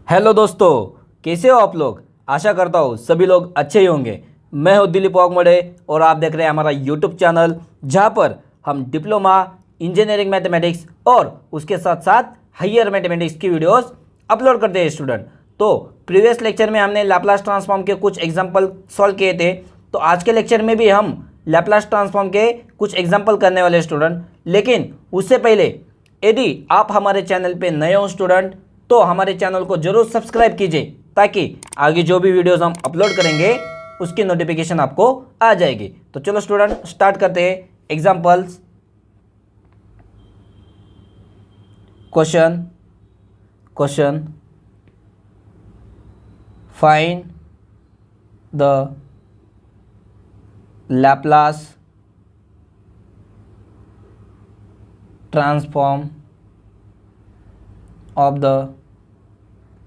Hello दोस्तों, कैसे हो आप लोग। आशा करता हूँ सभी लोग अच्छे ही होंगे। मैं हूँ दिलीप वाघमोड़े और आप देख रहे हैं हमारा यूट्यूब चैनल, जहाँ पर हम डिप्लोमा इंजीनियरिंग मैथमेटिक्स और उसके साथ साथ हायर मैथमेटिक्स की वीडियोस अपलोड करते हैं स्टूडेंट। तो प्रीवियस लेक्चर में हमने लैप्लास ट्रांसफॉर्म के कुछ एग्जाम्पल सॉल्व किए थे, तो आज के लेक्चर में भी हम लैप्लास ट्रांसफॉर्म के कुछ एग्जाम्पल करने वाले स्टूडेंट। लेकिन उससे पहले यदि आप हमारे चैनल पे नए हो स्टूडेंट, तो हमारे चैनल को जरूर सब्सक्राइब कीजिए, ताकि आगे जो भी वीडियोस हम अपलोड करेंगे उसकी नोटिफिकेशन आपको आ जाएगी। तो चलो स्टूडेंट स्टार्ट करते हैं examples. Question find the Laplace transform of the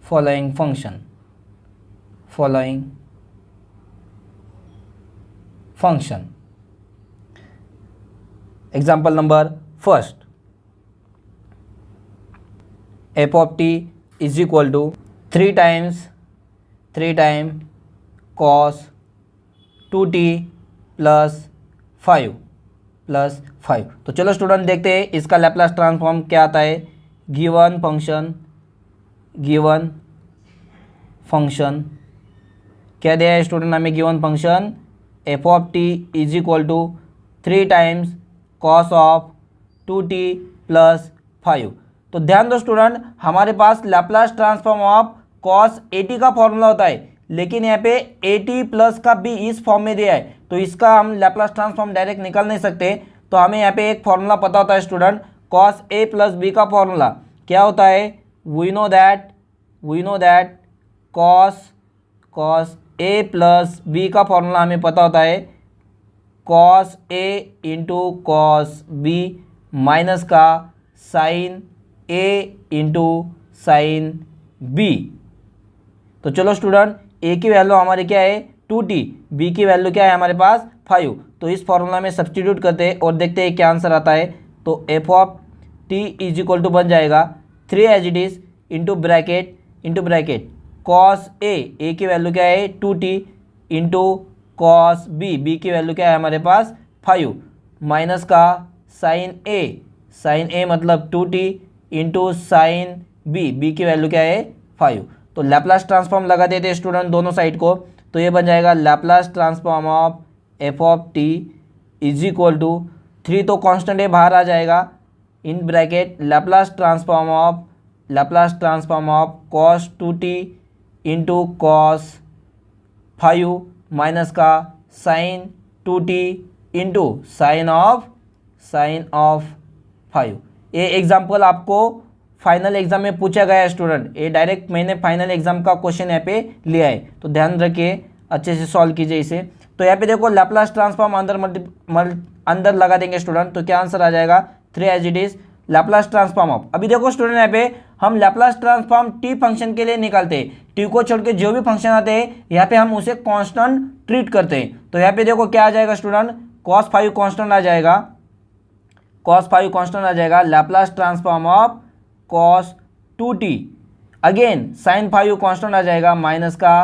following function. Example number first, f of t is equal to 3 times cos 2t plus 5 तो चलो स्टूडेंट देखते हैं इसका लैप्लास ट्रांसफॉर्म क्या आता है। गिवन फंक्शन क्या दिया है स्टूडेंट हमें। Given function f of T is equal to 3 times cos of 2t plus 5। तो ध्यान दो स्टूडेंट, हमारे पास Laplace transform of cos at का फॉर्मूला होता है, लेकिन यहाँ पे at प्लस का भी इस फॉर्म में दिया है, तो इसका हम लैप्लास ट्रांसफॉर्म डायरेक्ट निकाल नहीं सकते। तो हमें यहाँ पे एक फॉर्मूला पता होता है student, cos a plus b का फॉर्मूला क्या होता है। We know that cos a plus b का फॉर्मूला हमें पता होता है cos a into cos b minus का sine a into sine b। तो चलो स्टूडेंट, a की वैल्यू हमारी क्या है 2t, b की वैल्यू क्या है हमारे पास 5। तो इस फॉर्मूला में सब्स्टिट्यूट करते हैं और देखते हैं क्या आंसर आता है। तो f of T is equal to बन जाएगा 3 as it is into bracket cos a की वैल्यू क्या है 2t इंटू कॉस बी की वैल्यू क्या है हमारे पास 5 माइनस का साइन ए मतलब 2t इंटू साइन बी की वैल्यू क्या है 5। तो लैप्लास ट्रांसफॉर्म लगा देते हैं स्टूडेंट दोनों साइड को, तो ये बन जाएगा Laplace transform of F of T is equal to 3 तो कांस्टेंट है बाहर आ जाएगा, in bracket Laplace transform of cos 2t into cos 5 minus का sine 2t into sine of 5। ये एग्जाम्पल आपको फाइनल एग्जाम में पूछा गया है स्टूडेंट, ये डायरेक्ट मैंने फाइनल एग्जाम का क्वेश्चन यहाँ पे लिया है, तो ध्यान रखिए, अच्छे से सॉल्व कीजिए इसे। तो यहाँ पे देखो लैप्लास ट्रांसफॉर्म अंदर लगा देंगे स्टूडेंट, तो क्या आंसर आ जाएगा 3 as it is Laplace transform of. अभी देखो स्टूडेंट, यहाँ पे हम लैप्लास ट्रांसफॉर्म टी फंक्शन के लिए निकालते हैं, टी को छोड़ के जो भी फंक्शन आते हैं यहाँ पे हम उसे कांस्टेंट ट्रीट करते हैं। तो यहाँ पे देखो क्या आ जाएगा स्टूडेंट, cos 5 कांस्टेंट आ जाएगा, Laplace transform of cos 2t, again sin 5 constant आ जाएगा माइनस का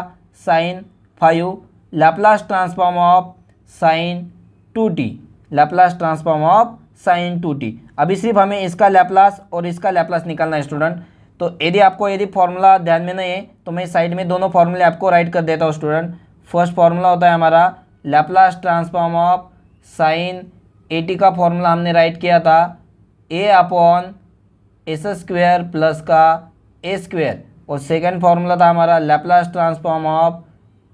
sin 5, Laplace transform of sin 2t। अभी सिर्फ हमें इसका लैप्लास और इसका लैप्लास निकालना है स्टूडेंट। तो यदि फॉर्मूला ध्यान में नहीं है तो मैं साइड में दोनों फॉर्मूले आपको राइट कर देता हूँ स्टूडेंट। फर्स्ट फॉर्मूला होता है हमारा Laplace transform of sin at का फॉर्मूला हमने राइट किया था a upon s square plus का ए स्क्वेयर, और सेकेंड फॉर्मूला था हमारा लैप्लास ट्रांसफॉर्म ऑफ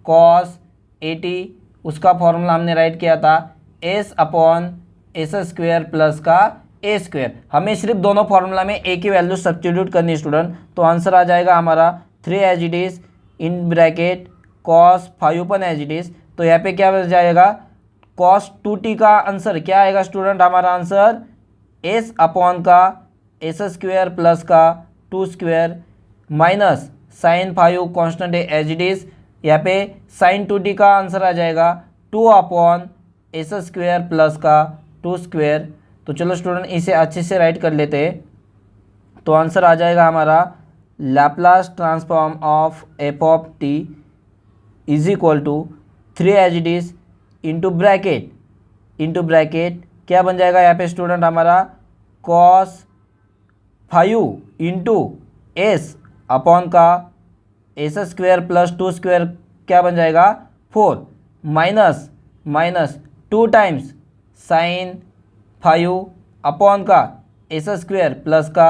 कॉस 80, उसका फॉर्मूला हमने राइट किया था S upon s square plus का ए स्क्वेयर। हमें सिर्फ दोनों फॉर्मूला में ए की वैल्यू सब्स्टिट्यूट करनी है स्टूडेंट, तो आंसर आ जाएगा हमारा 3 as it is in bracket cos 5 upon as it is. तो यहाँ पे क्या बन जाएगा, कॉस 2t का आंसर क्या आएगा स्टूडेंट, हमारा आंसर एस अपॉन का एस स्क्वेयर प्लस का 2 स्क्वेयर माइनस साइन 5 कॉन्स्टेंट है एज इट इज, यहाँ पे साइन 2t का आंसर आ जाएगा 2 अपॉन एस स्क्वेयर प्लस का 2 स्क्वेयर। तो चलो स्टूडेंट इसे अच्छे से राइट कर लेते हैं। तो आंसर आ जाएगा हमारा Laplace transform of F of T is equal to 3 as it is into bracket क्या बन जाएगा यहाँ पे स्टूडेंट हमारा cos 5 इंटू एस अपॉन का एस स्क्वेयर प्लस 2 स्क्वेयर क्या बन जाएगा 4 माइनस 2 टाइम्स साइन 5 अपॉन का एस स्क्वेयर प्लस का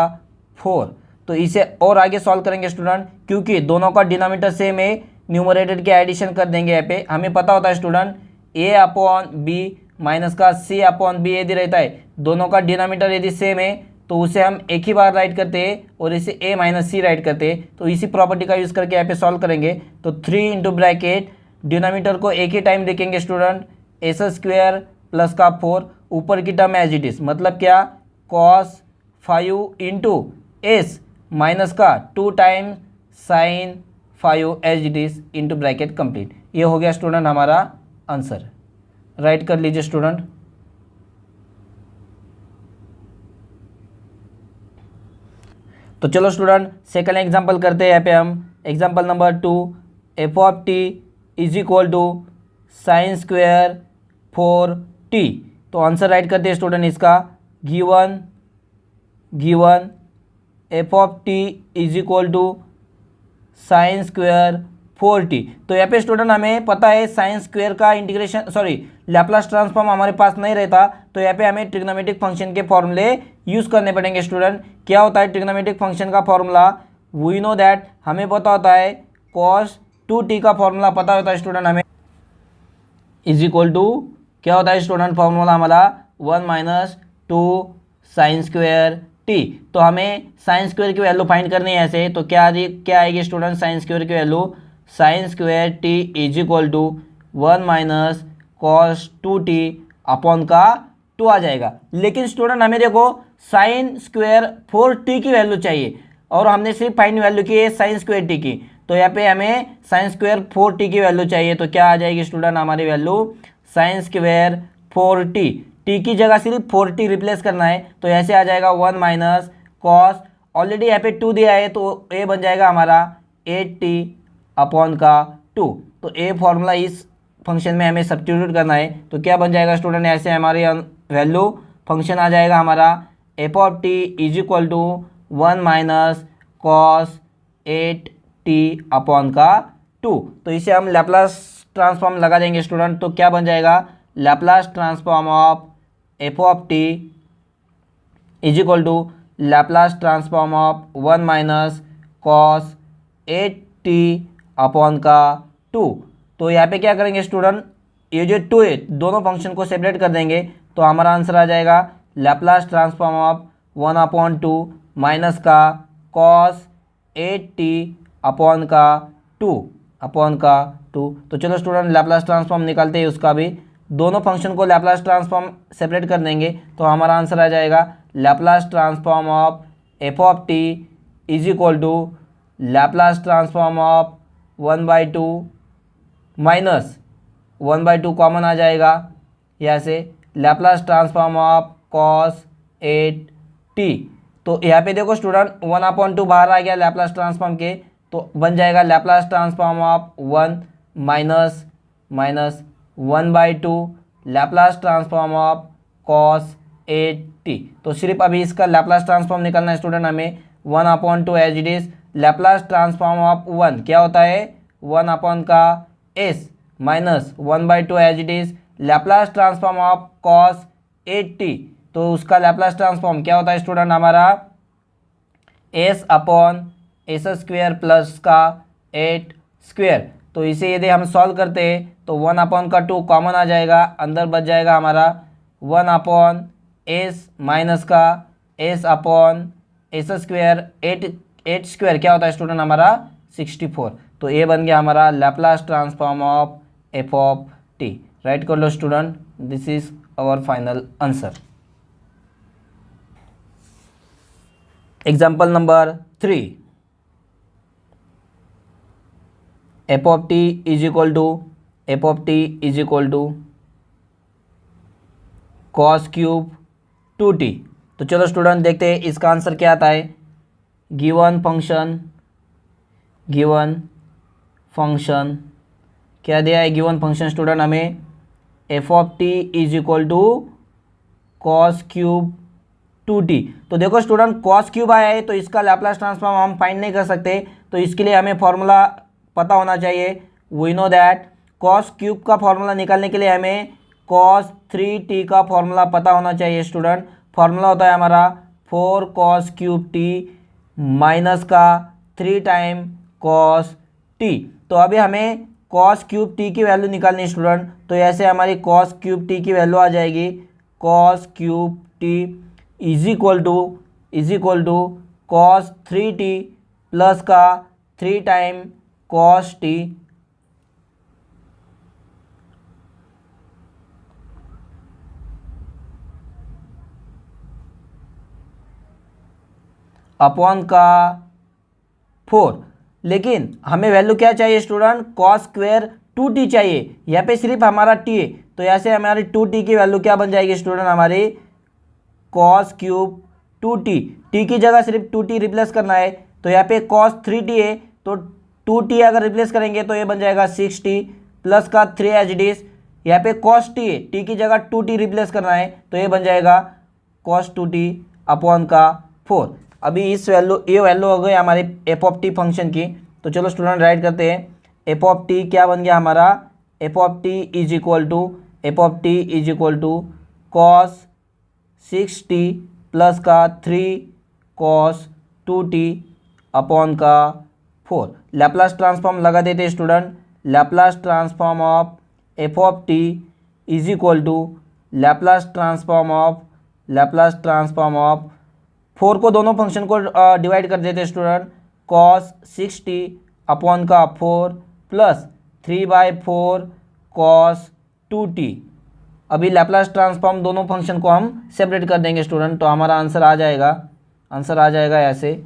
4। तो इसे और आगे सॉल्व करेंगे स्टूडेंट, क्योंकि दोनों का डिनोमिनेटर सेम है, न्यूमरेटर के एडिशन कर देंगे यहाँ पे। हमें पता होता है स्टूडेंट ए अपॉन बी माइनस का सी अपॉन बी यदि रहता है, दोनों का डिनोमिनेटर यदि सेम है तो उसे हम एक ही बार राइट करते हैं और इसे ए माइनस सी राइट करते हैं। तो इसी प्रॉपर्टी का यूज़ करके यहाँ पे सॉल्व करेंगे। तो 3 इंटू ब्रैकेट डिनोमिनेटर को एक ही टाइम लिखेंगे स्टूडेंट एस स्क्वेयर प्लस का 4, ऊपर की टर्म एज इट इज, मतलब क्या cos 5 इंटू एस माइनस का 2 time sine 5 as it is into bracket complete. ये हो गया स्टूडेंट हमारा आंसर। राइट कर लीजिए स्टूडेंट। तो चलो स्टूडेंट सेकंड एग्जांपल करते हैं। यहाँ पे हम example number 2 F of T is equal to sine square 4t। तो आंसर राइट करते हैं स्टूडेंट इसका। Given F of T is equal to sine square 4t। तो यहाँ पे स्टूडेंट हमें पता है साइन स्क्वेयर का इंटीग्रेशन लैप्लास ट्रांसफॉर्म हमारे पास नहीं रहता, तो यहाँ पे हमें ट्रिग्नोमेट्रिक फंक्शन के फॉर्मूले यूज़ करने पड़ेंगे स्टूडेंट। क्या होता है ट्रिग्नोमेट्रिक फंक्शन का फॉर्मूला? वी नो दैट, हमें पता होता है cos 2t का फॉर्मूला पता होता है स्टूडेंट हमें, इज इक्वल टू क्या होता है स्टूडेंट फॉर्मूला हमारा 1 माइनस 2 साइन स्क्वेयर टी। तो हमें साइन स्क्वेयर की वैल्यू फाइंड करनी है ऐसे। तो क्या आएगी स्टूडेंट साइन स्क्वेयर की value? Sine square T is equal to 1 minus cos 2t upon का 2 आ जाएगा। लेकिन स्टूडेंट हमें देखो साइन स्क्वेयर 4t की वैल्यू चाहिए और हमने सिर्फ फाइंड वैल्यू की है साइन स्क्वेयर टी की। तो यहाँ पे हमें साइन स्क्वेयर 4t की वैल्यू चाहिए। तो क्या आ जाएगी स्टूडेंट हमारी value? Sine square 4t, T की जगह सिर्फ 4t रिप्लेस करना है, तो ऐसे आ जाएगा 1 माइनस कॉस, ऑलरेडी यहाँ पे 2 दिया है तो ए बन जाएगा हमारा 8t अपॉन का 2। तो ए फॉर्मूला इस फंक्शन में हमें सब्स्टिट्यूट करना है। तो क्या बन जाएगा स्टूडेंट? ऐसे हमारी वैल्यू फंक्शन आ जाएगा हमारा F of T is equal to 1 minus cos 8t upon का 2। तो इसे हम लैप्लास ट्रांसफॉर्म लगा देंगे स्टूडेंट। तो क्या बन जाएगा? Laplace transform of F of T is equal to Laplace transform of 1 minus cos 8t upon का 2। तो यहाँ पे क्या करेंगे स्टूडेंट? ये जो 2 है दोनों फंक्शन को सेपरेट कर देंगे, तो हमारा आंसर आ जाएगा Laplace transform of 1 upon 2 minus का कॉस 8t अपॉन का 2। तो चलो स्टूडेंट लैप्लास ट्रांसफॉर्म निकालते हैं उसका भी। दोनों फंक्शन को लैप्लास ट्रांसफॉर्म सेपरेट कर देंगे, तो हमारा आंसर आ जाएगा Laplace transform of F of T is equal to Laplace transform of 1/2 minus 1/2 common आ जाएगा यहाँ से, Laplace transform of cos 8t। तो यहाँ पे देखो स्टूडेंट 1/2 बाहर आ गया लैप्लास ट्रांसफॉर्म के, तो बन जाएगा Laplace transform of 1 minus 1/2 Laplace transform of cos 8t। तो सिर्फ अभी इसका लैप्लास ट्रांसफॉर्म निकालना है स्टूडेंट हमें। 1/2 as it is Laplace transform of 1 क्या होता है? 1 अपॉन का s minus 1/2 as it is Laplace transform of cos 8t। तो उसका लैप्लास ट्रांसफॉर्म क्या होता है स्टूडेंट हमारा? s upon s square plus का 8 स्क्वेयर। तो इसे यदि हम सॉल्व करते हैं तो 1 अपॉन का 2 कॉमन आ जाएगा, अंदर बच जाएगा हमारा 1 अपॉन एस माइनस का S upon s square 8 square क्या होता है स्टूडेंट हमारा? 64। तो ये बन गया हमारा Laplace transform of F of t. Write कर लो student, this is our final answer. Example number 3 f of T is equal to cos cube 2t। तो चलो स्टूडेंट देखते हैं इसका आंसर क्या आता है। गिवन फंक्शन गिवन फंक्शन क्या दिया है गिवन फंक्शन स्टूडेंट हमें F of T is equal to cos cube 2t। तो देखो स्टूडेंट कॉस क्यूब आया है तो इसका लैप्लास ट्रांसफॉर्म हम फाइंड नहीं कर सकते, तो इसके लिए हमें फॉर्मूला पता होना चाहिए। We know that cos cube का फॉर्मूला निकालने के लिए हमें कॉस 3t का फॉर्मूला पता होना चाहिए स्टूडेंट। फॉर्मूला होता है हमारा 4 कॉस क्यूब टी माइनस का 3 टाइम कॉस टी। तो अभी हमें कॉस क्यूब टी की वैल्यू निकालनी है स्टूडेंट, तो ऐसे हमारी कॉस क्यूब टी की वैल्यू आ जाएगी cos cube T is equal to cos 3t plus का 3 टाइम कॉस टी अपॉन का 4। लेकिन हमें वैल्यू क्या चाहिए स्टूडेंट कॉस स्क्वायर 2t चाहिए, यहाँ पे सिर्फ हमारा t है, तो ऐसे हमारी 2t की वैल्यू क्या बन जाएगी स्टूडेंट हमारी कॉस क्यूब 2t। t की जगह सिर्फ 2t रिप्लेस करना है, तो यहाँ पे कॉस 3t है तो 2t अगर रिप्लेस करेंगे तो ये बन जाएगा 6t प्लस का 3 एज इट इज। यहाँ पे कॉस t है, t की जगह 2t रिप्लेस करना है तो ये बन जाएगा कॉस 2t अपॉन का 4। अभी इस वैल्यू ये वैल्यू हो गई हमारी एफ ऑफ टी फंक्शन की। तो चलो स्टूडेंट राइट करते हैं। एफ ऑफ टी क्या बन गया हमारा F of T is equal to cos 6t plus का 3 कॉस 2t अपॉन का 4। लैप्लास ट्रांसफॉर्म लगा देते student. Laplace transform of F of T is equal to Laplace transform of 4 को दोनों फंक्शन को डिवाइड कर देते स्टूडेंट। कॉस 6t अपॉन का 4 प्लस 3/4 कॉस 2t। अभी लैप्लास ट्रांसफॉर्म दोनों फंक्शन को हम सेपरेट कर देंगे स्टूडेंट, तो हमारा आंसर आ जाएगा ऐसे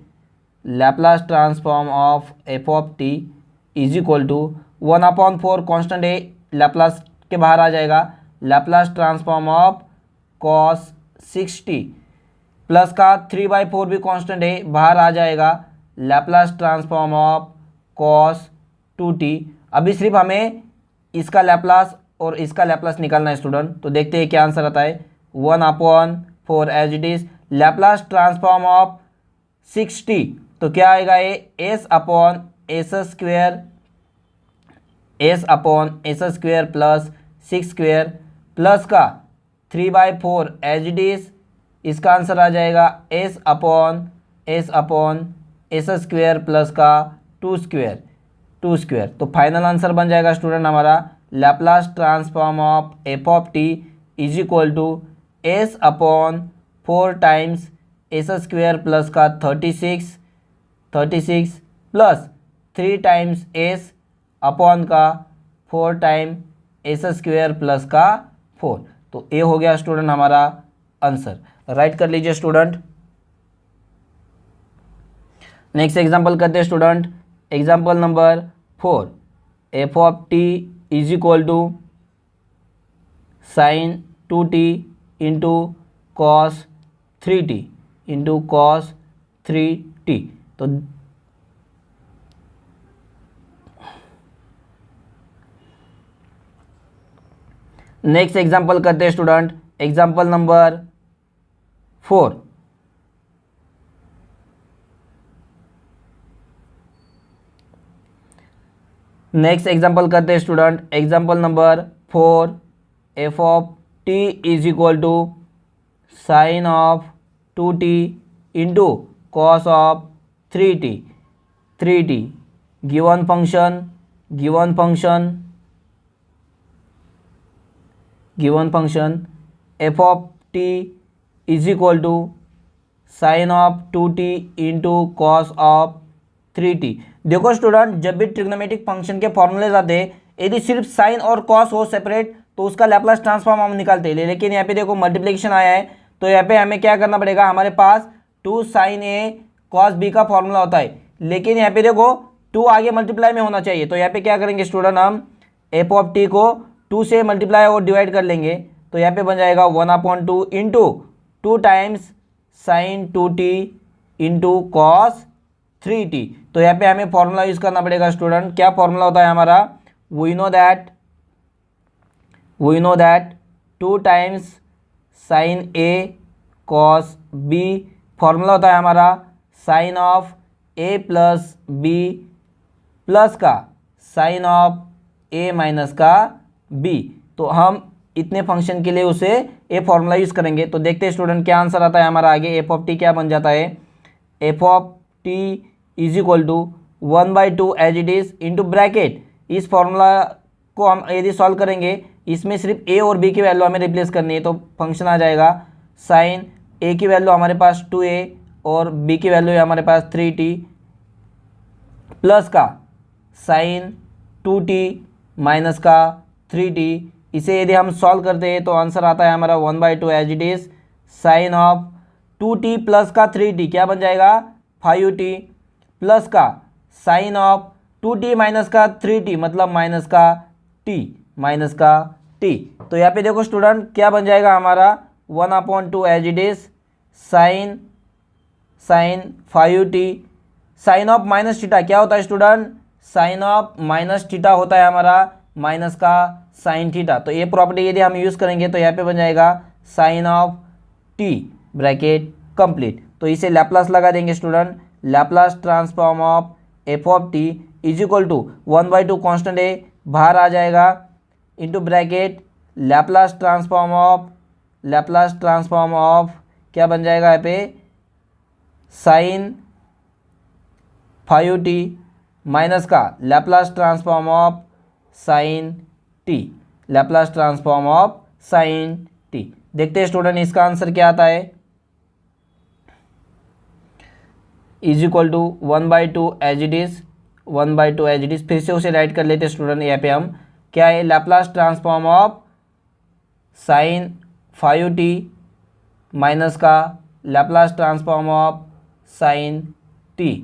Laplace transform of F of T is equal to 1/4 constant है, लैप्लास के बाहर आ जाएगा। Laplace transform of cos 6t plus का 3/4 भी कांस्टेंट है, बाहर आ जाएगा। Laplace transform of cos 2t। अभी सिर्फ हमें इसका लैप्लास और इसका लैप्लास निकालना है स्टूडेंट, तो देखते हैं क्या आंसर आता है। 1/4 as it is Laplace transform of 6t, तो क्या आएगा ये s upon s square plus 6 square plus का 3/4 एज इट इज। इसका आंसर आ जाएगा s upon s square plus का 2 स्क्वेयर। तो फाइनल आंसर बन जाएगा स्टूडेंट हमारा Laplace transform of F of T is equal to s upon 4 times s square plus का 36 प्लस 3 टाइम्स s अपॉन का 4 टाइम एस स्क्वेयर प्लस का 4। तो ये हो गया स्टूडेंट हमारा आंसर। राइट कर लीजिए स्टूडेंट। नेक्स्ट एग्जांपल करते हैं student. Example number 4 f of T is equal to sine 2t into cos 3t तो नेक्स्ट एग्जांपल करते हैं student. Example number 4 next example करते हैं student. Example number 4 f of T is equal to sine of 2t into cos of 3t given function f of T is equal to sine of 2t into cos of 3t। देखो student जब भी trigonometric function के फॉर्मूले आते हैं, यदि सिर्फ sign और कॉस हो सेपरेट तो उसका लैप्लास ट्रांसफॉर्म हम निकालते हैं। लेकिन यहाँ पे देखो मल्टीप्लिकेशन आया है, तो यहाँ पे हमें क्या करना पड़ेगा, हमारे पास 2 साइन ए कॉस बी का फॉर्मूला होता है, लेकिन यहाँ पे देखो 2 आगे मल्टीप्लाई में होना चाहिए। तो यहाँ पे क्या करेंगे स्टूडेंट, हम एफ ऑफ टी को 2 से मल्टीप्लाई और डिवाइड कर लेंगे, तो यहाँ पे बन जाएगा 1/2 into 2 times sign 2t into cos 3t। तो यहाँ पे हमें फॉर्मूला यूज़ करना पड़ेगा स्टूडेंट। क्या फॉर्मूला होता है हमारा? We know that 2 times sine a cos b. Formula होता है हमारा sine of a plus b plus का साइन ऑफ ए माइनस का बी। तो हम इतने फंक्शन के लिए उसे ए फॉर्मूला यूज़ करेंगे। तो देखते हैं स्टूडेंट क्या आंसर आता है हमारा आगे। एफ ऑफ टी क्या बन जाता है? F of T is equal to 1/2 as it is into bracket. इस फॉर्मूला को हम यदि सॉल्व करेंगे, इसमें सिर्फ ए और बी की वैल्यू हमें रिप्लेस करनी है। तो फंक्शन आ जाएगा साइन ए की वैल्यू हमारे पास 2a और बी की वैल्यू है हमारे पास 3t प्लस का साइन 2t माइनस का 3t। इसे यदि हम सॉल्व करते हैं तो आंसर आता है हमारा 1/2 as it is sine of 2t plus का 3t क्या बन जाएगा? 5t प्लस का साइन ऑफ 2t माइनस का 3t मतलब माइनस का t। तो यहाँ पे देखो स्टूडेंट क्या बन जाएगा हमारा 1/2 as it is sine 5t sine of minus theta क्या होता है student? Sine of minus theta होता है हमारा माइनस का साइन थीटा। तो ये प्रॉपर्टी यदि हम यूज़ करेंगे तो यहाँ पे बन जाएगा sine of t bracket complete. तो इसे लैप्लास लगा देंगे student. Laplace transform of F of T is equal to 1/2 constant ए बाहर आ जाएगा into bracket Laplace transform of क्या बन जाएगा यहाँ पे? साइन 5t माइनस का Laplace transform of sine t देखते हैं स्टूडेंट इसका आंसर क्या आता है। Is equal to 1/2 as it is फिर से उसे राइट कर लेते हैं स्टूडेंट। यहाँ पे हम क्या है? Laplace transform of sine 5t minus का Laplace transform of sine t।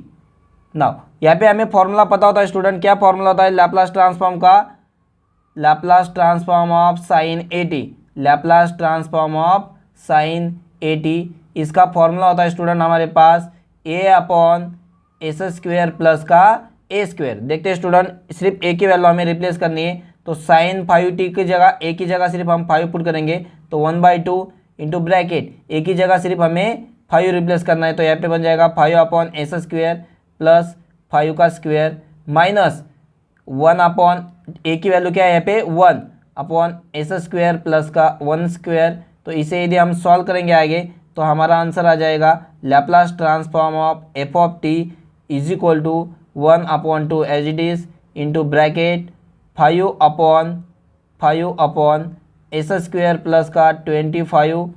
Now यहाँ पे हमें फॉर्मूला पता होता है स्टूडेंट। क्या फॉर्मूला होता है लैप्लास ट्रांसफॉर्म का? Laplace transform of sign A T. इसका फॉर्मूला होता है स्टूडेंट हमारे पास a/s² प्लस का a²। देखते हैं स्टूडेंट सिर्फ a की वैल्यू हमें रिप्लेस करनी है। तो साइन 5t की जगह a की जगह सिर्फ हम 5 पुट करेंगे तो 1/2 इंटू ब्रैकेट a की जगह सिर्फ हमें 5 रिप्लेस करना है। तो यहाँ पे बन जाएगा 5/s² प्लस 5 का स्क्वायर माइनस 1/a की वैल्यू क्या है यहाँ पे? 1/s² प्लस का 1²। तो इसे यदि हम सॉल्व करेंगे आगे तो हमारा आंसर आ जाएगा Laplace transform of F of T is equal to 1/2 as it is into bracket 5/s² plus का 25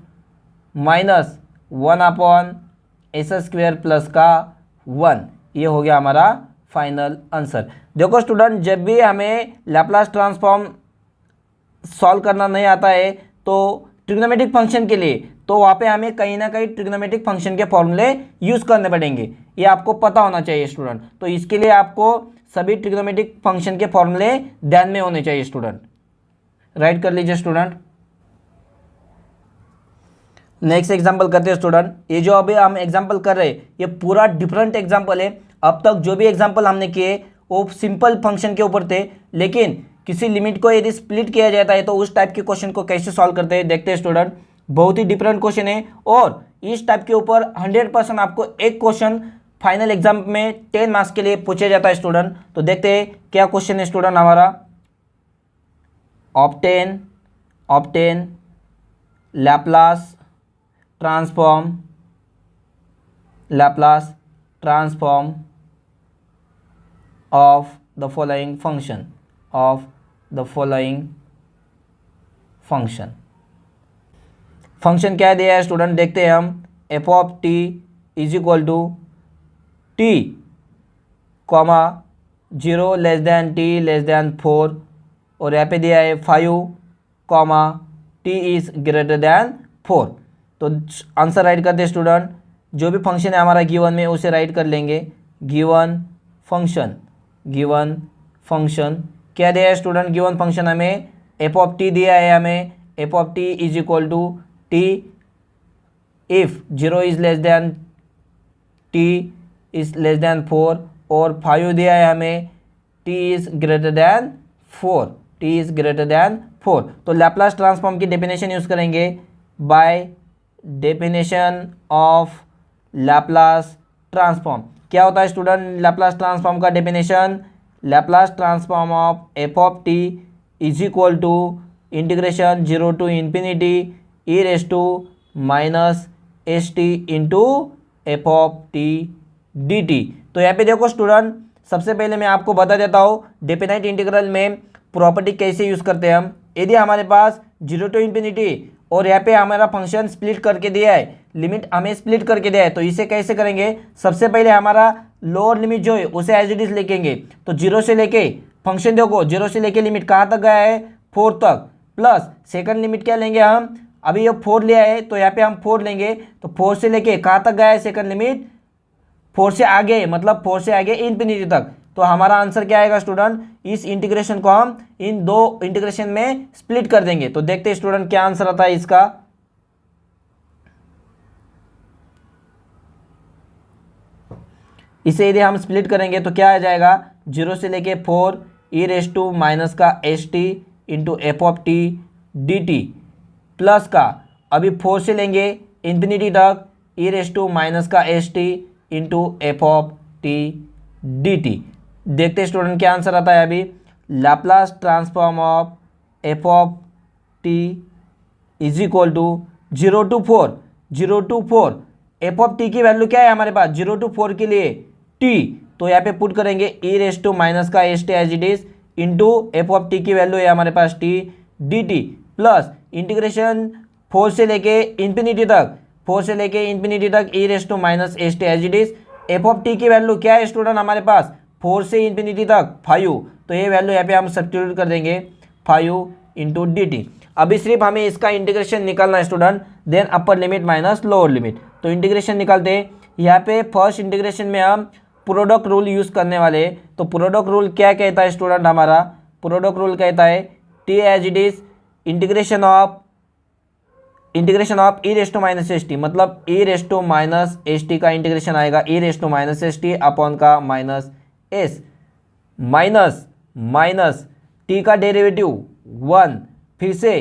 माइनस 1/s² प्लस का 1। ये हो गया हमारा फाइनल आंसर। देखो स्टूडेंट जब भी हमें लैप्लास ट्रांसफॉर्म सॉल्व करना नहीं आता है तो ट्रिग्नोमेट्रिक फंक्शन के लिए तो वहाँ पे हमें कहीं ना कहीं ट्रिग्नोमेट्रिक फंक्शन के फॉर्मूले यूज़ करने पड़ेंगे। ये आपको पता होना चाहिए स्टूडेंट। तो इसके लिए आपको सभी ट्रिग्नोमेट्रिक फंक्शन के फॉर्मूले ध्यान में होने चाहिए स्टूडेंट। राइट कर लीजिए स्टूडेंट। नेक्स्ट एग्जाम्पल करते हैं स्टूडेंट। ये जो अभी हम एग्जाम्पल कर रहे हैं ये पूरा डिफरेंट एग्जाम्पल है। अब तक जो भी एग्जाम्पल हमने किए वो सिंपल फंक्शन के ऊपर थे, लेकिन किसी लिमिट को यदि स्प्लिट किया जाता है तो उस टाइप के क्वेश्चन को कैसे सॉल्व करते हैं देखते हैं स्टूडेंट। बहुत ही डिफरेंट क्वेश्चन है और इस टाइप के ऊपर 100% आपको एक क्वेश्चन फाइनल एग्जाम में 10 मार्क्स के लिए पूछा जाता है स्टूडेंट। तो देखते हैं क्या क्वेश्चन है स्टूडेंट हमारा। Obtain Laplace transform of the following function क्या दिया है स्टूडेंट देखते हैं हम। F of T is equal to t comma 0 less than t less than 4 और यहाँ पे दिया है 5 comma t is greater than 4। तो आंसर राइट करते हैं स्टूडेंट। जो भी फंक्शन है हमारा गिवन में उसे राइट कर लेंगे। गिवन फंक्शन क्या दिया है स्टूडेंट? गिवन फंक्शन हमें एफ ऑफ टी दिया है। हमें F of T is equal to t if 0 is less than t is less than 4 और 5 दिया है हमें t is greater than 4, t is greater than 4। तो लैप्लास ट्रांसफॉर्म की डेफिनेशन यूज करेंगे by definition of Laplace transform. क्या होता है स्टूडेंट लैप्लास ट्रांसफॉर्म का definition? Laplace transform of F of T is equal to integration 0 to infinity e raise to minus s t into f of t d t. तो यहाँ पे देखो student, सबसे पहले मैं आपको बता देता हूँ डेफिनाइट इंटीग्रल में प्रॉपर्टी कैसे यूज़ करते हैं हम। यदि हमारे पास 0 टू इंफिनिटी और यहाँ पे हमारा फंक्शन स्प्लिट करके दिया है, लिमिट हमें स्प्लिट करके दिया है, तो इसे कैसे करेंगे? सबसे पहले हमारा लोअर लिमिट जो है उसे एज इट इज लिखेंगे। तो 0 से लेके फंक्शन देखो 0 से लेके लिमिट कहाँ तक गया है? 4 तक, प्लस सेकंड लिमिट क्या लेंगे हम? अभी ये 4 लिया है तो यहाँ पे हम 4 लेंगे, तो 4 से लेके कहाँ तक गया है सेकंड लिमिट? 4 से आगे, मतलब 4 से आगे इंफिनिटी तक। तो हमारा आंसर क्या आएगा स्टूडेंट? इस इंटीग्रेशन को हम इन दो इंटीग्रेशन में स्प्लिट कर देंगे। तो देखते हैं स्टूडेंट क्या आंसर आता है इसका। इसे यदि हम स्प्लिट करेंगे तो क्या आ जाएगा? 0 से लेके 4 ई रेस टू माइनस का s t into f of t d t, plus का अभी 4 से लेंगे इंफिनिटी तक ई रेस टू माइनस का s t into f of t d t. देखते स्टूडेंट क्या आंसर आता है अभी। Laplace transform of F of T is equal to 0 to 4 f of t की वैल्यू क्या है हमारे पास? 0 टू 4 के लिए t, तो यहाँ पे पुट करेंगे ई रेस टू माइनस का s t as it is into f of t की वैल्यू है हमारे पास t d t, plus integration 4 से लेके इंफिनिटी तक e raise to minus s t as it is. F of t की value क्या है स्टूडेंट हमारे पास? 4 से इंफिनिटी तक 5, तो ये वैल्यू यहाँ पे हम सब्स्टिट्यूट कर देंगे 5 इंटू डी टी। अभी सिर्फ हमें इसका इंटीग्रेशन निकालना है student, then upper limit minus lower limit. तो इंटीग्रेशन निकालते हैं। यहाँ पे फर्स्ट इंटीग्रेशन में हम प्रोडक्ट रूल यूज़ करने वाले हैं। तो प्रोडक्ट रूल क्या कहता है स्टूडेंट? हमारा प्रोडक्ट रूल कहता है t as it is integration of e raise to minus s t, मतलब e raise to minus s t का इंटीग्रेशन आएगा e raise to minus s t upon का माइनस एस, माइनस टी का derivative 1, फिर से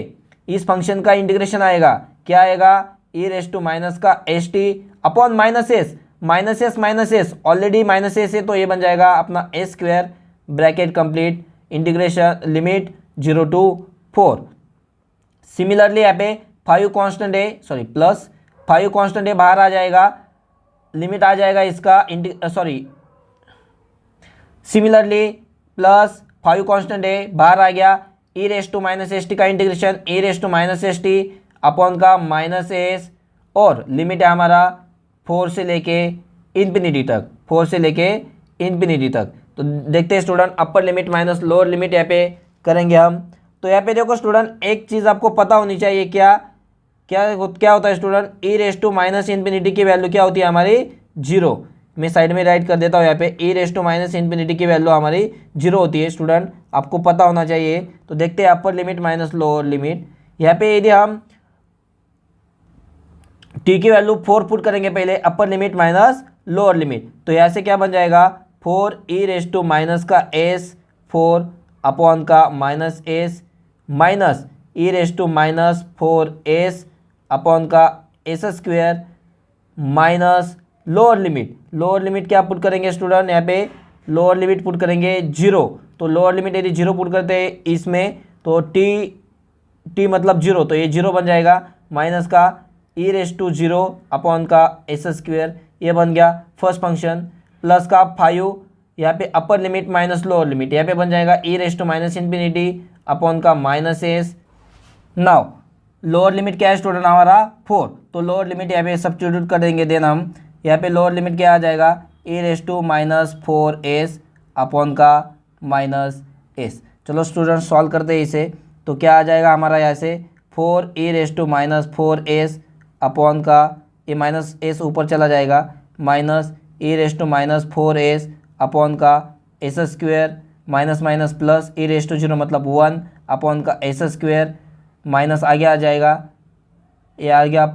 इस function का integration आएगा, क्या आएगा? ई रेस टू माइनस का s t upon minus s already minus s है, तो ये बन जाएगा अपना s square bracket complete integration limit 0 to 4। Similarly यहाँ पे 5 कांस्टेंट है, सॉरी प्लस 5 कांस्टेंट है, बाहर आ जाएगा, लिमिट आ जाएगा इसका सिमिलरली प्लस 5 कांस्टेंट है, बाहर आ गया, e raise to minus s t का integration e raise to minus s t upon का माइनस एस, और लिमिट है हमारा 4 से लेके इंफिनिटी तक। तो देखते हैं स्टूडेंट अपर लिमिट माइनस लोअर लिमिट यहाँ पे करेंगे हम। तो यहाँ पे देखो स्टूडेंट एक चीज़ आपको पता होनी चाहिए, क्या होता है student? E raise to minus infinity की वैल्यू क्या होती है हमारी? 0। मैं साइड में राइट कर देता हूँ यहाँ पे, ई रेस टू माइनस इंफिनिटी की वैल्यू हमारी 0 होती है स्टूडेंट, आपको पता होना चाहिए। तो देखते हैं अपर लिमिट माइनस लोअर लिमिट। यहाँ पे यदि हम टी की वैल्यू 4 पुट करेंगे पहले, upper limit minus lower limit, तो यहाँ से क्या बन जाएगा? 4 ई रेस टू माइनस का एस 4 अपॉन का minus s, minus e raise to minus 4 s upon का s square, minus lower limit क्या पुट करेंगे स्टूडेंट? यहाँ पे लोअर लिमिट पुट करेंगे 0। तो लोअर लिमिट यदि 0 पुट करते हैं इसमें, तो टी मतलब 0, तो ये 0 बन जाएगा, माइनस का ई रेस टू 0 अपॉन का एस स्क्वायर, ये बन गया फर्स्ट फंक्शन, प्लस का 5 यहाँ पे upper limit minus lower limit, यहाँ पे बन जाएगा e raise to minus infinity upon का minus s. Now lower limit क्या है स्टूडेंट हमारा? 4, तो लोअर लिमिट यहाँ पे सब्स्टिट्यूट कर देंगे, देन हम यहाँ पे लोअर लिमिट क्या आ जाएगा? E raise to minus 4 s upon का माइनस एस। चलो स्टूडेंट सॉल्व करते हैं इसे। तो क्या आ जाएगा हमारा यहाँ से? 4 e raise to minus 4 s upon का, ये माइनस एस ऊपर चला जाएगा, minus e raise to minus 4 s upon का s square, minus minus plus e raise to 0 मतलब 1 अपॉन का एस स्क्वायर, माइनस आगे आ जाएगा, ये आ गया,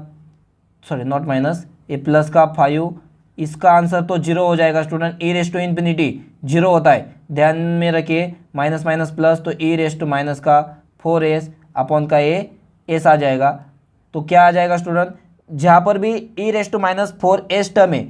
सॉरी नॉट माइनस, ये प्लस का 5 इसका आंसर तो जीरो हो जाएगा student. E raise to infinity zero होता है, ध्यान में रखिए, माइनस माइनस प्लस, तो ई रेस टू माइनस का 4s अपॉन का ए एस आ जाएगा। तो क्या आ जाएगा स्टूडेंट, जहाँ पर भी e raise to minus 4s term है,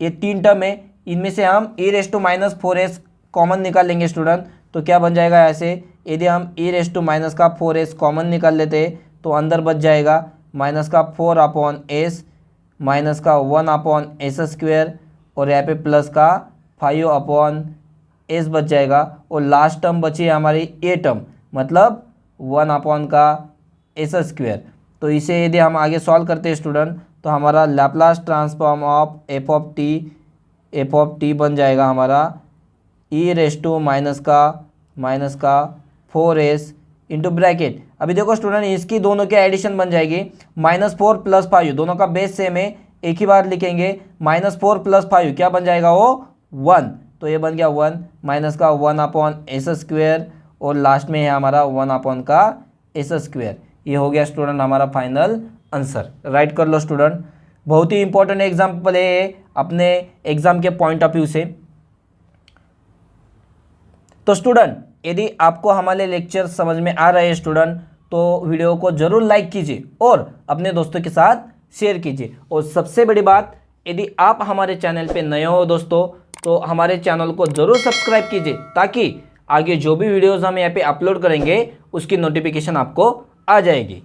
ये 3 टर्म है, इनमें से हम e raise to minus 4s common निकाल लेंगे स्टूडेंट। तो क्या बन जाएगा ऐसे, यदि हम ई रेस टू माइनस का 4s कॉमन निकाल लेते हैं तो अंदर बच जाएगा माइनस का 4 अपॉन एस, माइनस का 1 अपॉन एस स्क्वेयर, और यहाँ पे प्लस का 5 अपॉन एस बच जाएगा। और लास्ट टर्म बची है हमारी ए टर्म, मतलब 1 अपॉन का एस स्क्वेयर। तो इसे यदि हम आगे सॉल्व करते हैं स्टूडेंट, तो हमारा Laplace transform of F of T बन जाएगा हमारा ई रेस टू माइनस का 4s इंटू ब्रैकेट। अभी देखो स्टूडेंट, इसकी दोनों के एडिशन बन जाएगी, -4 + 5, दोनों का बेस सेम है, एक ही बार लिखेंगे, -4 + 5 क्या बन जाएगा वो 1, तो ये बन गया 1, माइनस का 1 अपॉन एस स्क्वेयर, और लास्ट में है हमारा 1 अपॉन का एस स्क्वेयर। ये हो गया स्टूडेंट हमारा फाइनल आंसर। राइट कर लो स्टूडेंट। बहुत ही इंपॉर्टेंट एग्जाम्पल है अपने एग्जाम के पॉइंट ऑफ व्यू से। तो स्टूडेंट, यदि आपको हमारे लेक्चर समझ में आ रहे हैं स्टूडेंट, तो वीडियो को जरूर लाइक कीजिए और अपने दोस्तों के साथ शेयर कीजिए। और सबसे बड़ी बात, यदि आप हमारे चैनल पे नए हो दोस्तों, तो हमारे चैनल को जरूर सब्सक्राइब कीजिए, ताकि आगे जो भी वीडियोस हम यहाँ पे अपलोड करेंगे उसकी नोटिफिकेशन आपको आ जाएगी।